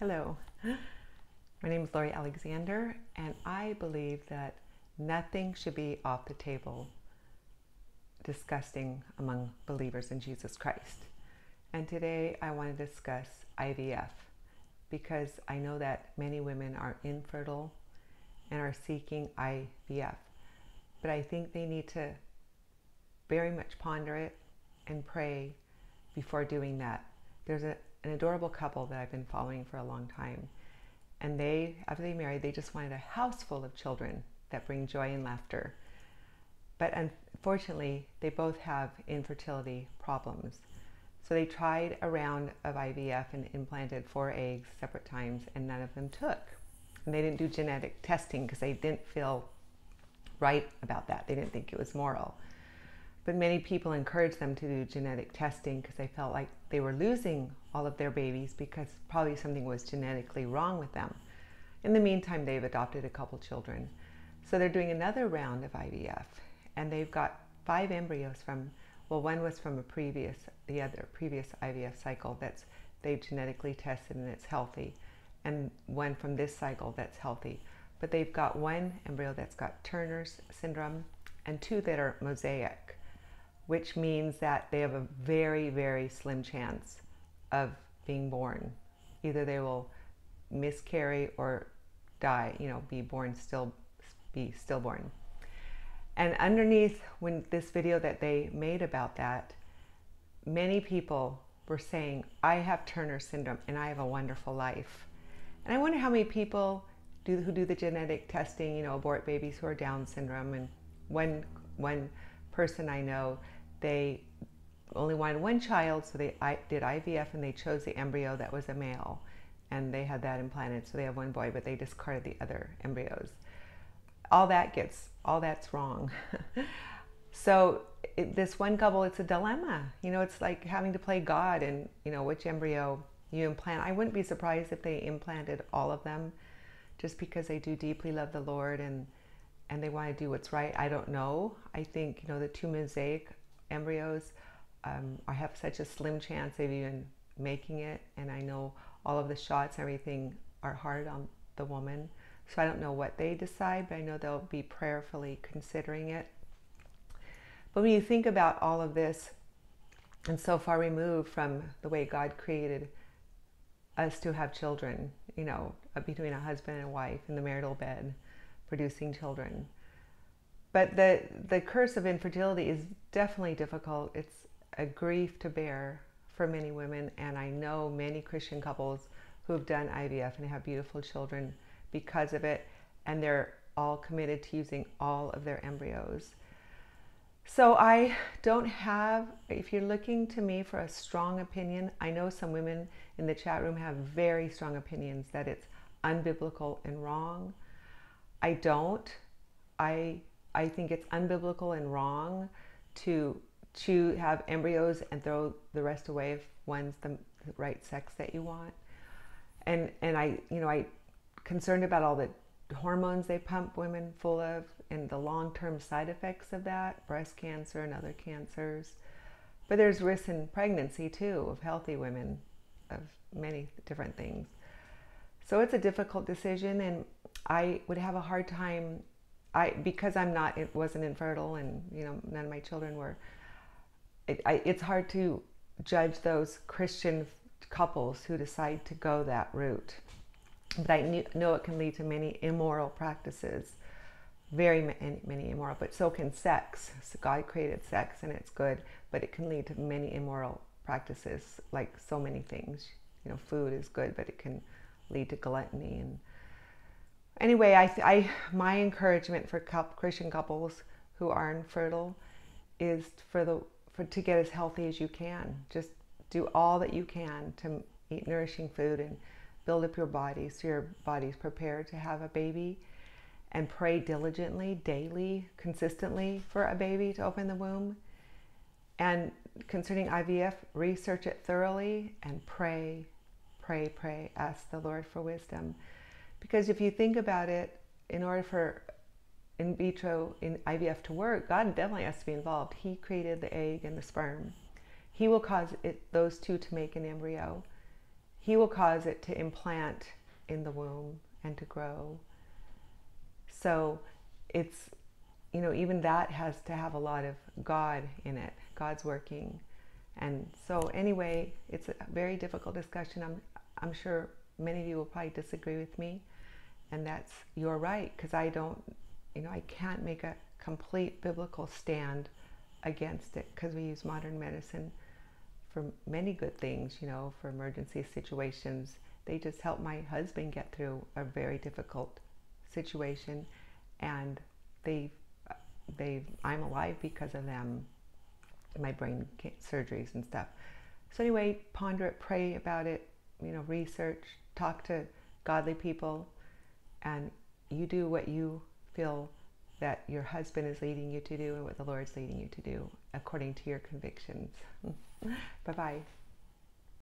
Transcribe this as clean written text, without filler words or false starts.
Hello, my name is Lori Alexander, and I believe that nothing should be off the table discussing among believers in Jesus Christ. And today I want to discuss IVF because I know that many women are infertile and are seeking IVF. But I think they need to very much ponder it and pray before doing that. There's an adorable couple that I've been following for a long time. And after they married, they just wanted a house full of children that bring joy and laughter. But unfortunately, they both have infertility problems. So they tried a round of IVF and implanted 4 eggs separate times, and none of them took. And they didn't do genetic testing because they didn't feel right about that. They didn't think it was moral. But many people encouraged them to do genetic testing because they felt like they were losing all of their babies because probably something was genetically wrong with them. In the meantime, they've adopted a couple children. So they're doing another round of IVF, and they've got 5 embryos from, well, one was from the other previous IVF cycle that's they've genetically tested and it's healthy, and one from this cycle that's healthy. But they've got 1 embryo that's got Turner's syndrome and 2 that are mosaic, which means that they have a very, very slim chance of being born. Either they will miscarry or die, be stillborn. And underneath this video that they made about that, many people were saying, I have Turner syndrome and I have a wonderful life. And I wonder how many people who do the genetic testing, abort babies who are Down syndrome. And one person I know, they only wanted 1 child, so they did IVF and they chose the embryo that was a male, and they had that implanted, so they have 1 boy, but they discarded the other embryos. All that's wrong. So this one couple, it's a dilemma. It's like having to play God and, which embryo you implant. I wouldn't be surprised if they implanted all of them just because they do deeply love the Lord and they want to do what's right. I don't know. I think, the 2 mosaic embryos have such a slim chance of even making it. And I know all of the shots, everything are hard on the woman. So I don't know what they decide, but I know they'll be prayerfully considering it. But when you think about all of this, and so far removed from the way God created us to have children, between a husband and wife in the marital bed, producing children. But the curse of infertility is definitely difficult. It's a grief to bear for many women, and I know many Christian couples who have done IVF and have beautiful children because of it, and they're all committed to using all of their embryos. So I don't have, if you're looking to me for a strong opinion, I know some women in the chat room have very strong opinions that it's unbiblical and wrong. I don't. I think it's unbiblical and wrong to have embryos and throw the rest away if one's the right sex that you want. And I concerned about all the hormones they pump women full of and the long-term side effects of that, breast cancer and other cancers. But there's risks in pregnancy too, of healthy women, of many different things. So it's a difficult decision, and I would have a hard time, because wasn't infertile, and none of my children were. It's hard to judge those Christian couples who decide to go that route. But I know it can lead to many immoral practices, very many immoral. But so can sex. So God created sex, and it's good, but it can lead to many immoral practices, like so many things. Food is good, but it can lead to gluttony. And anyway, my encouragement for Christian couples who are infertile is to get as healthy as you can. Just do all that you can to eat nourishing food and build up your body so your body's prepared to have a baby, and pray diligently, daily, consistently for a baby to open the womb. And concerning IVF, research it thoroughly and pray. Ask the Lord for wisdom. Because if you think about it, in order for in vitro in IVF to work, God definitely has to be involved. He created the egg and the sperm. He will cause those two to make an embryo. He will cause it to implant in the womb and to grow. So it's, even that has to have a lot of God in it. God's working. And so anyway, it's a very difficult discussion. I'm sure many of you will probably disagree with me, and that's your right, because I can't make a complete biblical stand against it, because we use modern medicine for many good things, for emergency situations. They just helped my husband get through a very difficult situation, and I'm alive because of them, my brain surgeries and stuff. So anyway, ponder it, pray about it, research, talk to godly people, and you do what you feel that your husband is leading you to do and what the Lord's leading you to do according to your convictions. Bye-bye.